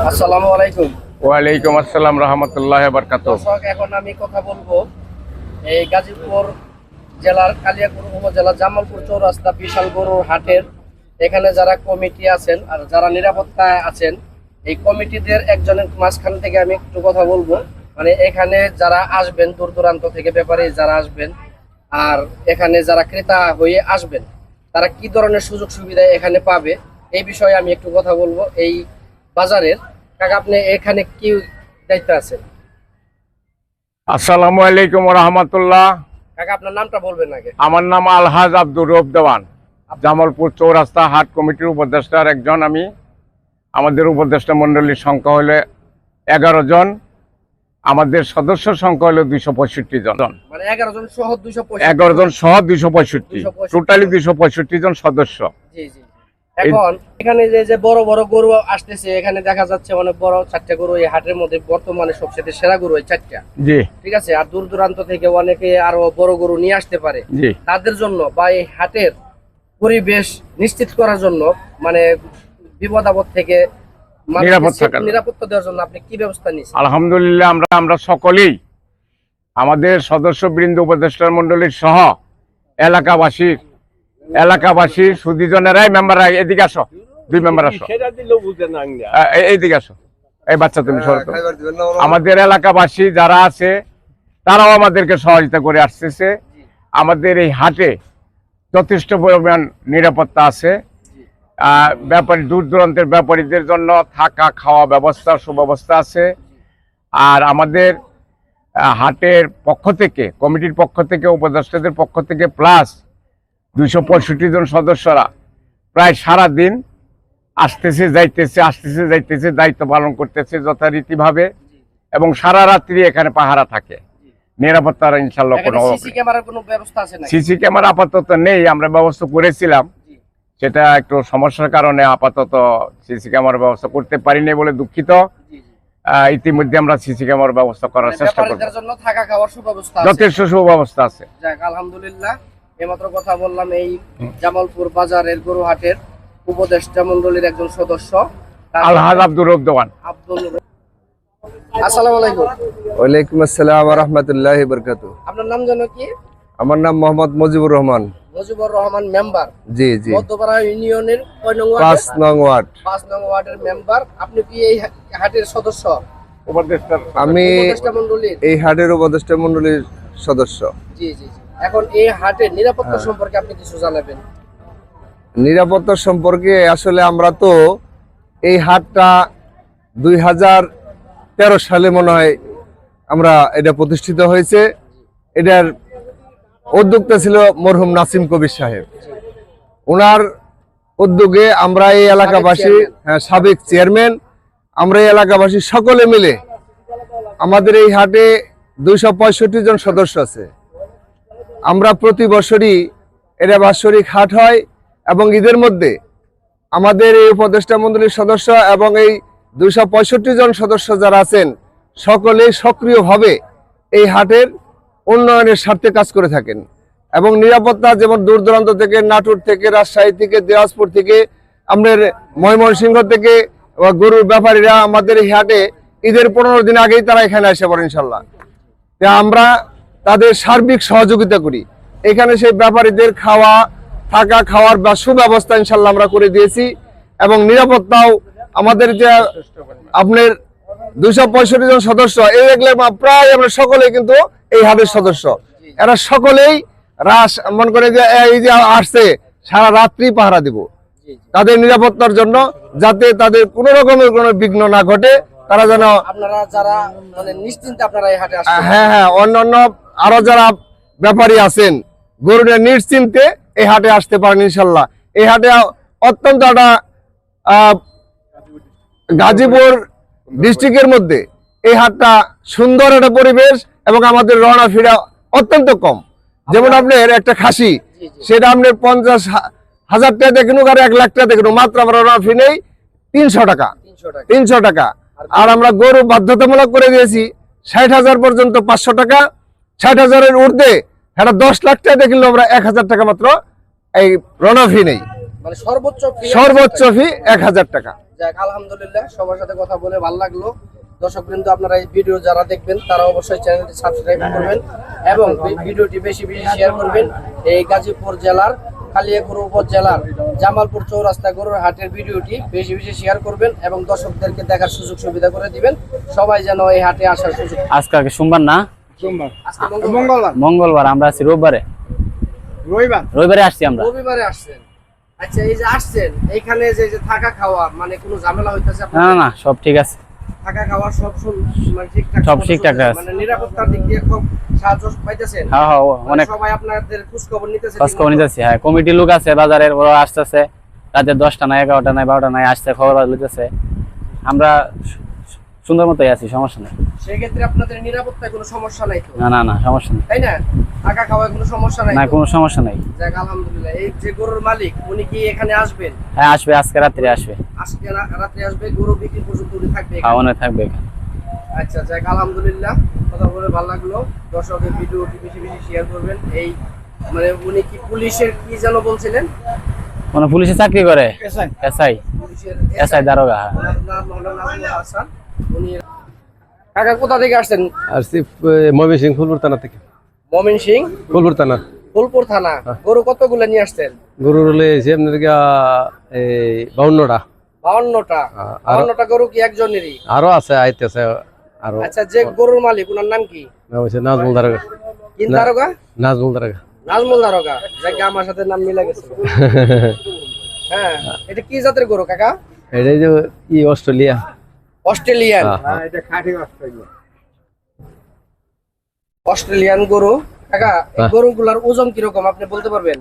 আসসালামু আলাইকুম। ওয়ালাইকুম আসসালাম রাহমাতুল্লাহি ওয়া বারাকাতুহু। দর্শক, এখন আমি কথা বলবো এই গাজীপুর জেলার কালিয়াকৈর উপজেলা জামালপুর চৌরাস্তা বিশাল গরুর হাটের এখানে যারা কমিটি আছেন আর যারা নিরাপত্তায় আছেন, এই কমিটিদের একজনের মাঝখান থেকে আমি একটু কথা বলবো। মানে এখানে যারা আসবেন দূর দূরান্ত থেকে, ব্যাপারে যারা আসবেন আর এখানে যারা ক্রেতা হয়ে আসবেন, তারা কি ধরনের সুযোগ সুবিধা এখানে পাবে এই বিষয়ে আমি একটু কথা বলবো। এই বাজারের কাকা, আপনি এখানে কি দায়িত্ব আছেন? আসসালামু আলাইকুম ওয়া রাহমাতুল্লাহ। কাকা, আপনার নামটা বলবেন আগে। আমার নাম আলহাজ আব্দুর রউফ দেওয়ান, জামালপুর চৌরাস্তা হাট কমিটির উপদেষ্টার একজন আমি। আমাদের উপদেষ্টা মণ্ডলীর সংখ্যা হলো 11 জন, আমাদের সদস্য সংখ্যা হলো 265 জন। মানে 11 জন সহ 265। 11 জন সহ 265, টোটালি 265 জন সদস্য। জি জি। এখন এখানে যে বড় বড় গরু আসতেছে, এখানে দেখা যাচ্ছে অনেক বড় 4টা গরু এই হাটের মধ্যে বর্তমানে সবচেয়ে সেরা গরু এই 4টা। জি, ঠিক আছে। আর দূর দূরান্ত থেকে অনেকে আরো বড় গরু নিয়ে আসতে পারে। জি, তাদের জন্য বা এই হাটের পরিবেশ নিশ্চিত করার জন্য, মানে বিপদ আপদ থেকে নিরাপত্তা দেওয়ার জন্য আপনি কি ব্যবস্থা নিয়েছেন? আলহামদুলিল্লাহ, আমরা সকলেই আমাদের সদস্যবৃন্দ, উপদেষ্টা মণ্ডলীর সহ এলাকাবাসী সুদীজনেরাই মেম্বাররা, এদিকে আসো, 2 মেম্বার আসো, এইদিকে আসো, এই বাচ্চা তুমি সরো। আমাদের এলাকাবাসী যারা আছে তারাও আমাদেরকে সহযোগিতা করে আসতেছে। আমাদের এই হাটে যথেষ্ট পরিমাণ নিরাপত্তা আছে। ব্যাপারী, দূর দূরান্তের ব্যাপারীদের জন্য থাকা খাওয়া ব্যবস্থার সুব্যবস্থা আছে। আর আমাদের হাটের পক্ষ থেকে, কমিটির পক্ষ থেকে, উপদেষ্টাদের পক্ষ থেকে প্লাস 265 জন সদস্যরা প্রায় সারা দিন আসতেছে যাইতেছে, দায়িত্ব পালন করতেছে যথারীতিভাবে, এবং সারা রাত্রি এখানে পাহারা থাকে। নিরাপত্তার ইনশাআল্লাহ কোনো ব্যবস্থা আছে না? সিসি ক্যামেরা আপাতত নেই, আমরা ব্যবস্থা করেছিলাম, সেটা একটু সমস্যার কারণে আপাতত সিসি ক্যামেরার ব্যবস্থা করতে পারিনি বলে দুঃখিত। ইতিমধ্যে আমরা সিসি ক্যামেরার ব্যবস্থা করার চেষ্টা করব। থাকা খাওয়ার সুব্যবস্থা আছে, যথেষ্ট সুব্যবস্থা আছে। যাক, আলহামদুলিল্লাহ। এইমাত্র কথা বললাম এই জামালপুর বাজারের গরু হাটের উপদেষ্টা মণ্ডলীর একজন সদস্য আলহাজ আব্দুর রউফ দেওয়ান। আসসালামু আলাইকুম। ওয়ালাইকুম আসসালাম ওয়া রাহমাতুল্লাহি ওয়া বারাকাতুহু। আপনার নাম জানো কি? আমার নাম মোহাম্মদ মুজিবুর রহমান। মুজিবুর রহমান মেম্বার? জি জি। মধ্যপাড়া ইউনিয়নের 5 নং ওয়ার্ড। 5 নং ওয়ার্ডের মেম্বার। আপনি কি এই হাটের সদস্য? উপদেষ্টা? আমি উপদেষ্টা মণ্ডলীর, এই হাটের উপদেষ্টা মণ্ডলীর সদস্য। জি জি জি। এখন এই হাটের নিরাপত্তা সম্পর্কে আপনি কিছু জানাবেন? নিরাপত্তা সম্পর্কে আসলে আমরা তো এই হাটটা 2013 সালে মনে হয় আমরা এটা প্রতিষ্ঠিত হয়েছে। এটার উদ্যোক্তা ছিল মরহুম নাসিম কবির সাহেব। ওনার উদ্যোগে আমরা এই এলাকাবাসী, সাবেক চেয়ারম্যান, আমরা এই এলাকাবাসী সকলে মিলে, আমাদের এই হাটে 265 জন সদস্য আছে। আমরা প্রতি বছরই এটা বাৎসরিক হাট হয়, এবং ঈদের মধ্যে আমাদের এই উপদেষ্টা মণ্ডলীর সদস্য এবং এই 265 জন সদস্য যারা আছেন সকলেই সক্রিয়ভাবে এই হাটের উন্নয়নের স্বার্থে কাজ করে থাকেন। এবং নিরাপত্তা, যেমন দূর দূরান্ত থেকে, নাটোর থেকে, রাজশাহী থেকে, দিনাজপুর থেকে, আমাদের ময়মনসিংহ থেকে গরুর ব্যাপারীরা আমাদের এই হাটে ঈদের 15 দিন আগেই তারা এখানে আসে পড়ে ইনশাল্লাহ। আমরা তাদের সার্বিক সহযোগিতা করি। এখানে সেই ব্যাপারীদের খাওয়া, থাকা খাওয়ার বা সুব্যবস্থা ইনশাল্লাহ আমরা করে দিয়েছি। এবং নিরাপত্তাও আমাদের যে আপনার 265 জন সদস্য, এই প্রায় আমরা সকলেই কিন্তু এই হাটের সদস্য। এরা সকলেই মনে করে যে এই যে আসছে সারা রাত্রি পাহারা দিব তাদের নিরাপত্তার জন্য, যাতে তাদের কোনো রকমের কোনো বিঘ্ন না ঘটে। তারা যেন আপনারা যারা মানে নিশ্চিন্তে আপনারা এই হাটে আসেন। হ্যাঁ, অন্যান্য আরো যারা ব্যাপারী আছেন গরুটা নিশ্চিন্তে এই হাটে আসতে পারেন ইনশাল্লাহ। এই হাটে অত্যন্ত একটা গাজীপুর ডিস্ট্রিক্টের মধ্যে এই হাটটা সুন্দর একটা পরিবেশ, এবং আমাদের রওনা ফিরা অত্যন্ত কম। যেমন আপনার একটা খাসি, সেটা আপনার 50,000 টাকা দেখুন আর 1 লাখ টাকা দেখুন, মাত্র আমরা রওনা ফি নেই 300 টাকা। 300 টাকা। আর আমরা গরু বাধ্যতামূলক করে দিয়েছি 60,000 পর্যন্ত 500 টাকা, 60,000-এর ঊর্ধ্বে এটা 10 লাখ টাকা দেখলে আমরা 1,000 টাকা মাত্র এই রওনা ফি নেই। মানে সর্বোচ্চ fee সর্বোচ্চ ফি 1000 টাকা। যাক আলহামদুলিল্লাহ, সবার সাথে কথা বলে ভালো লাগলো। দর্শক বৃন্দ, আপনারা এই ভিডিও যারা দেখবেন তারা অবশ্যই চ্যানেলটি সাবস্ক্রাইব করবেন এবং ভিডিওটি বেশি বেশি শেয়ার করবেন। এই গাজীপুর জেলার কালিয়াকৈর উপজেলার জামালপুর চৌরাস্তা গরুর হাটের ভিডিওটি বেশি বেশি শেয়ার করবেন এবং দর্শকদেরকে দেখার সুযোগ সুবিধা করে দিবেন। সবাই যেন এই হাটে আসার সুযোগ। আজকে সোমবার না, আজকে মঙ্গলবার। মঙ্গলবার, আমরা আছি রবিবারে। রবিবারে আসছি আমরা। রবিবারে আসছেন। আচ্ছা, এই যে আসছেন এখানে যে থাকা খাওয়া মানে কোনো ঝামেলা হইতাছে না না না, সব ঠিক আছে। থাকা খাওয়া সব মানে ঠিকঠাক সব ঠিকঠাক আছে। মানে নিরাপত্তার দিক দিয়ে খুব সাহায্য পাইতেছেন? হ্যাঁ হ্যাঁ, মানে অনেক সবাই আপনাদের খোঁজ খবর নিতেছে? খোঁজ খবর নিতেছি। হ্যাঁ, কমিটির লোক আছে বাজারের, ওরা আসতেছে রাতে 10টা নাই 11টা নাই 12টা নাই আসছে, খবর লইতেছে। আমরা সুন্দর মতোই আছি, সমস্যা নেই। সেই ক্ষেত্রে আপনাদের নিরাপত্তায় কোনো সমস্যা নাই তো? না না না, সমস্যা নেই। তাই না? থাকা খাওয়ায় কোনো সমস্যা নাই না, তো? কোনো সমস্যা নেই। যাক আলহামদুলিল্লাহ। এই যে গরুর মালিক উনি কি এখানে আসবেন? হ্যাঁ, আসবে, আজকে রাত্রে আসবে। আজকে রাত্রে আসবে, গরু বিক্রি পর্যন্ত উনি থাকবে এখানে? হ্যাঁ, উনি থাকবে এখানে। আচ্ছা, যাক আলহামদুলিল্লাহ, কথা বলে ভালো লাগলো। দর্শকের ভিডিওটি বেশি বেশি শেয়ার করবেন। এই মানে উনি কি পুলিশের কি যেন বলছিলেন? মানে পুলিশে চাকরি করে, এসআই পুলিশের এসআই দারোগা। হ্যাঁ। ওনার নাম হলো নাজমুল হাসান। উনি কাকা কোথা থেকে আসছেন? আসছি ময়মনসিংহ ফুলপুর থানা থেকে। মমিন সিং, ফুলপুর থানা। ফুলপুর থানা। গরু কতগুলো নিয়ে আসছেন? গরু রলে এসে আপনার এই 52টা। 52টা। আর 52টা গরু কি একজনেরই? আরো আছে, আইতেছে আরো। আচ্ছা, যে গরুর মালিক ওনার নাম কি? নাম হচ্ছে নাজমুল দারোগা। কি দারোগা? নাজমুল দারোগা। নাজমুল দারোগা। যাকে আমার সাথে নাম মিলে গেছে। হ্যাঁ, এটা কি জাতের গরু কাকা? এটাই যে অস্ট্রেলিয়া। অস্ট্রেলিয়ান। অস্ট্রেলিয়ান গরু। কাকা, এই গরুগুলার ওজন কিরকম আপনি বলতে পারবেন?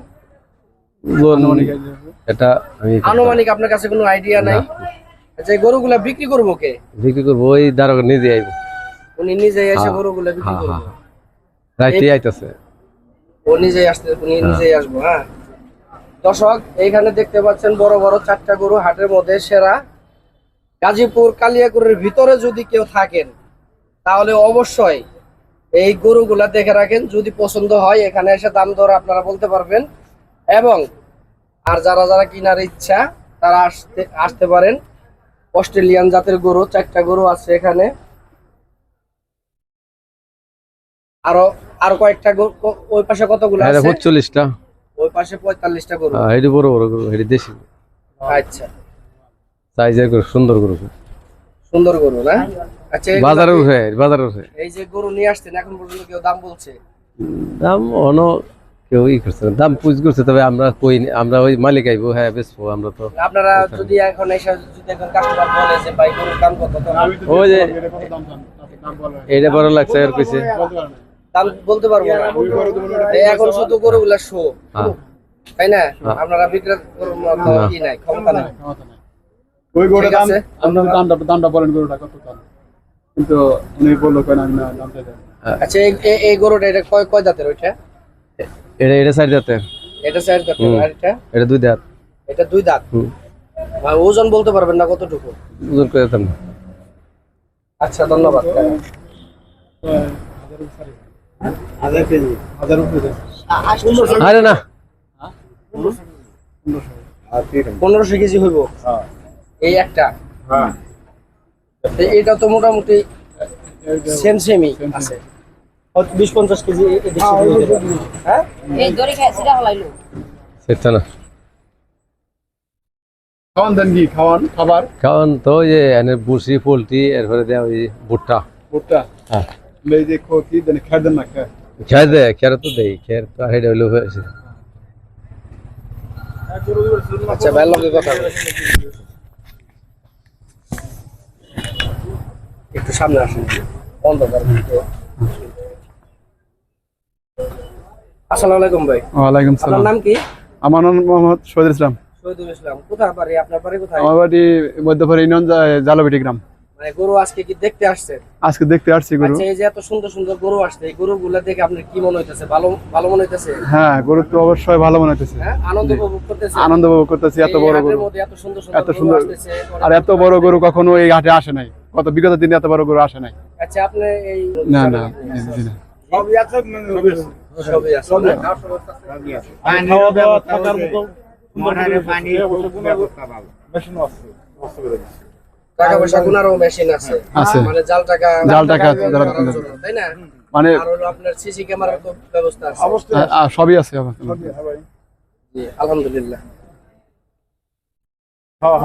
এটা আমি আনুমানিক আপনার কাছে কোনো আইডিয়া নাই? আচ্ছা, এই গরুগুলা বিক্রি করবো কে? বিক্রি করবো ওই দারোগা নিজে আইব। উনি নিজেই এসে গরুগুলা বিক্রি করবো? রাইতে আইতেছে। ও নিজেই আসতে, উনি নিজেই আসবো। হ্যাঁ দর্শক, এইখানে দেখতে পাচ্ছেন বড় বড় 4টা গরু হাটের মধ্যে সেরা। গাজীপুর কালিয়াকৈরের ভিতরে যদি কেউ থাকেন তাহলে অবশ্যই এই গরুগুলা দেখে রাখেন। যদি পছন্দ হয় এখানে এসে দাম দর আপনারা বলতে পারবেন। এবং আর যারা যারা কেনার ইচ্ছা তারা আসতে পারেন। অস্ট্রেলিয়ান জাতের গরু 4টা গরু আছে এখানে। আরো আরো কয়েকটা গরু ওই পাশে কতগুলো আছে? 45টা। ওই পাশে 45টা গরু। এটি বড় বড় গরু, এটি দেশি। আচ্ছা, সাইজের গরু, সুন্দর গরু, সুন্দর গরু না? আচ্ছা, বাজারে উঠে, বাজারে উঠে। এই যে গরু নিয়ে আসছেন এখন পর্যন্ত কেউ দাম বলছে? দাম অন কেউ করছে না, দাম পুজ করছে, তবে আমরা কই আমরা ওই মালিক আইবো, হ্যাঁ বেচবো আমরা তো। আপনারা যদি এখন এসে যদি এখন কাস্টমার বলে যে ভাই গরুর দাম কত, ওই যে এটা বড় লাগছে আর কইছে দাম বলতে পারবো না। এখন শুধু গরুগুলা শো, তাই না? আপনারা বিক্রি করুন কি নাই, ক্ষমতা নাই। ওই গরুর ঠিক দাম আছে। আপনার দামটা বলেন, গরুটা কত দাম? কিন্তু উনি বললো কেন আমি না দামটা দেন। আচ্ছা, এই গরুটা এটা কয় দাঁতের? ওইটা এটা সাইড দাঁতের। এটা 4 দাঁতের। আর এটা 2 দাঁত। এটা 2 দাঁত। ভাই ওজন বলতে পারবেন না কতটুকু? ওজন করে দিতাম না। আচ্ছা, ধন্যবাদ। 1000 কেজি, 1000 উপরে। আরে না, 1500 কেজি হইব এই একটা। এটা তো মোটামুটি সেমই আছে। 20-50 কেজি এদিক সেদিক হইতে পারে। হ্যাঁ, এই দড়ি খাই সেটা হলাইলো। সেটা না। খাওয়ান দেন কি? খাবার কারণ তো ওই যে এনে বুসি পোলট্রি এরপরে দেয় ওই ভুট্টা। ভুট্টা। হ্যাঁ, এই যে কি দেন, খেয়ে দেন না? খেয়ে দেয়, খেয়ার তো দেই, খেয়ার তো হেডে হইলো হয়েছে। আচ্ছা, ভাই লগে কথা বলি। একটু সামনে আসুন, অন্ধকার। আসসালামু আলাইকুম ভাই। ওয়ালাইকুম আপনার সালাম। নাম কি? আমার নাম মোহাম্মদ শহীদুল ইসলাম। শহীদুল ইসলাম। কোথায় বাড়ি? আপনার বাড়ি কোথায়? আমার বাড়ি মধ্যপাড়া ইউনিয়ন, জালাবিটি গ্রাম। মানে গরু আজকে কি দেখতে আসছেন? আজকে দেখতে আসছি গরু। আচ্ছা, এই যে এত সুন্দর সুন্দর গরু আসছে, এই গরুগুলা দেখে আপনার কি মনে হইতেছে? ভালো মনে হইতেছে? হ্যাঁ, গরু তো অবশ্যই ভালো মনে হইতেছে। হ্যাঁ, আনন্দ উপভোগ করতেছে? আনন্দ উপভোগ করতেছি। এত বড় গরু, এত সুন্দর এত গরু সুন্দর, আসতেছে। আর এত বড় গরু কখনো এই হাটে আসে নাই। কত বিগত দিনে এত বড় গরু আসে নাই। আচ্ছা, আপনি এই না না, জি না। সবই আছে। টাকা পয়সা গুনারও মেশিন আছে আছে। মানে জাল টাকা যারা করার জন্য, তাই না? মানে আর হলো আপনার সিসি ক্যামেরার তো ব্যবস্থা আছে। সবই আছে আমার। জি, আলহামদুলিল্লাহ। হ্যাঁ